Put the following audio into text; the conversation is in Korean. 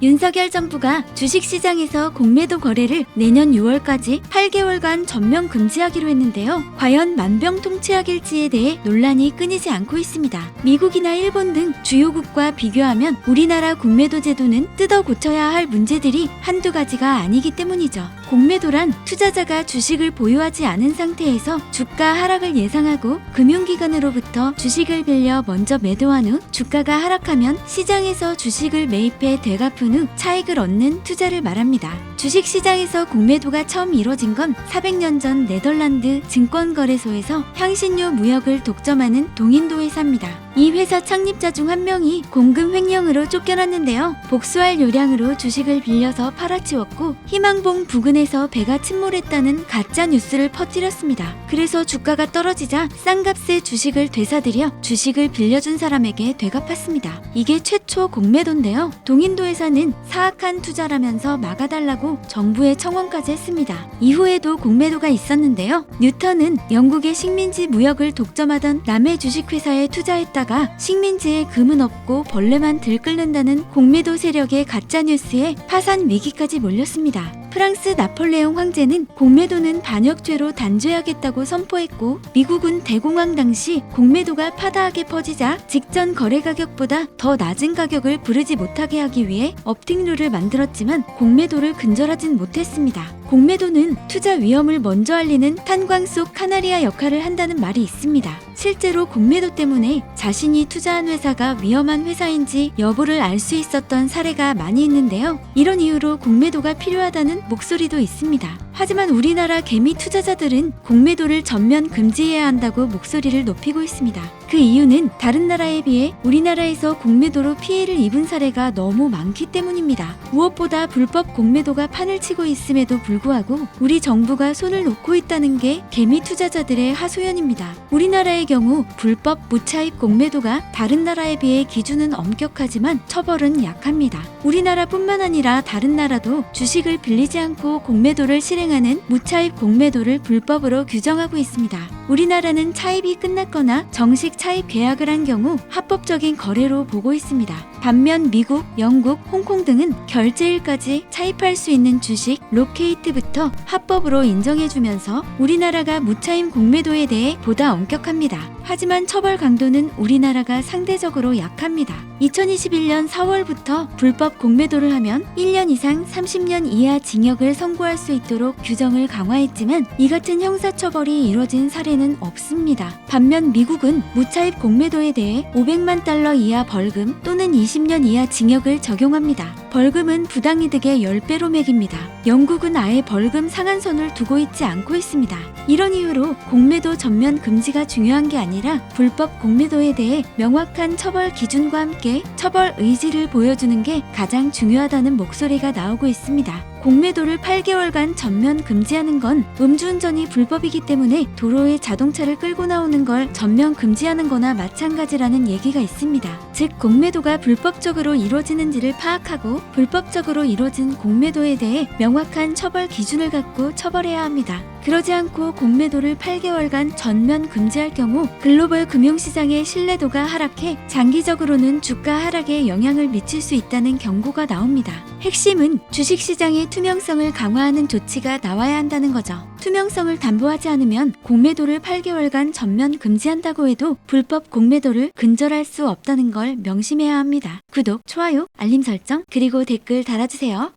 윤석열 정부가 주식시장에서 공매도 거래를 내년 6월까지 8개월간 전면 금지하기로 했는데요. 과연 만병통치약일지에 대해 논란이 끊이지 않고 있습니다. 미국이나 일본 등 주요국과 비교하면 우리나라 공매도 제도는 뜯어 고쳐야 할 문제들이 한두 가지가 아니기 때문이죠. 공매도란 투자자가 주식을 보유하지 않은 상태에서 주가 하락을 예상하고 금융기관으로부터 주식을 빌려 먼저 매도한 후 주가가 하락하면 시장에서 주식을 매입해 되갚은 후 차익을 얻는 투자를 말합니다. 주식시장에서 공매도가 처음 이뤄진 건 400년 전 네덜란드 증권거래소에서 향신료 무역을 독점하는 동인도 회사입니다. 이 회사 창립자 중 한 명이 공금 횡령으로 쫓겨났는데요. 복수할 요량으로 주식을 빌려서 팔아치웠고 희망봉 부근에서 배가 침몰했다는 가짜 뉴스를 퍼뜨렸습니다. 그래서 주가가 떨어지자 싼 값에 주식을 되사들여 주식을 빌려준 사람에게 되갚았습니다. 이게 최초 공매도인데요. 동인도 회사는 사악한 투자라면서 막아달라고 정부에 청원까지 했습니다. 이후에도 공매도가 있었는데요. 뉴턴은 영국의 식민지 무역을 독점하던 남의 주식회사에 투자했다가 식민지에 금은 없고 벌레만 들끓는다는 공매도 세력의 가짜뉴스에 파산 위기까지 몰렸습니다. 프랑스 나폴레옹 황제는 공매도는 반역죄로 단죄하겠다고 선포했고 미국은 대공황 당시 공매도가 파다하게 퍼지자 직전 거래 가격보다 더 낮은 가격을 부르지 못하게 하기 위해 업팅룰을 만들었지만 공매도를 근절하진 못했습니다. 공매도는 투자 위험을 먼저 알리는 탄광 속 카나리아 역할을 한다는 말이 있습니다. 실제로 공매도 때문에 자신이 투자한 회사가 위험한 회사인지 여부를 알 수 있었던 사례가 많이 있는데요. 이런 이유로 공매도가 필요하다는 목소리도 있습니다. 하지만 우리나라 개미 투자자들은 공매도를 전면 금지해야 한다고 목소리를 높이고 있습니다. 그 이유는 다른 나라에 비해 우리나라에서 공매도로 피해를 입은 사례가 너무 많기 때문입니다. 무엇보다 불법 공매도가 판을 치고 있음에도 불구하고 우리 정부가 손을 놓고 있다는 게 개미 투자자들의 하소연입니다. 우리나라의 경우 불법 무차입 공매도가 다른 나라에 비해 기준은 엄격하지만 처벌은 약합니다. 우리나라뿐만 아니라 다른 나라도 주식을 빌리지 않고 공매도를 실행하는 무차입 공매도를 불법으로 규정하고 있습니다. 우리나라는 차입이 끝났거나 정식 차입 계약을 한 경우 합법적인 거래로 보고 있습니다. 반면 미국, 영국, 홍콩 등은 결제일까지 차입할 수 있는 주식 로케이트부터 합법으로 인정해주면서 우리나라가 무차입 공매도에 대해 보다 엄격합니다. 하지만 처벌 강도는 우리나라가 상대적으로 약합니다. 2021년 4월부터 불법 공매도를 하면 1년 이상 30년 이하 징역을 선고할 수 있도록 규정을 강화했지만 이 같은 형사처벌이 이뤄진 사례는 없습니다. 반면 미국은 무차입 공매도에 대해 500만 달러 이하 벌금 또는 20년 이하 징역을 적용합니다. 벌금은 부당이득의 10배로 매깁니다. 영국은 아예 벌금 상한선을 두고 있지 않고 있습니다. 이런 이유로 공매도 전면 금지가 중요한 게 아니라 불법 공매도에 대해 명확한 처벌 기준과 함께 처벌 의지를 보여주는 게 가장 중요하다는 목소리가 나오고 있습니다. 공매도를 8개월간 전면 금지하는 건 음주운전이 불법이기 때문에 도로에 자동차를 끌고 나오는 걸 전면 금지하는 거나 마찬가지라는 얘기가 있습니다. 즉 공매도가 불법적으로 이루어지는지를 파악하고 불법적으로 이루어진 공매도에 대해 명확한 처벌 기준을 갖고 처벌해야 합니다. 그러지 않고 공매도를 8개월간 전면 금지할 경우 글로벌 금융시장의 신뢰도가 하락해 장기적으로는 주가 하락에 영향을 미칠 수 있다는 경고가 나옵니다. 핵심은 주식시장의 투명성을 강화하는 조치가 나와야 한다는 거죠. 투명성을 담보하지 않으면 공매도를 8개월간 전면 금지한다고 해도 불법 공매도를 근절할 수 없다는 걸 명심해야 합니다. 구독, 좋아요, 알림 설정, 그리고 댓글 달아주세요.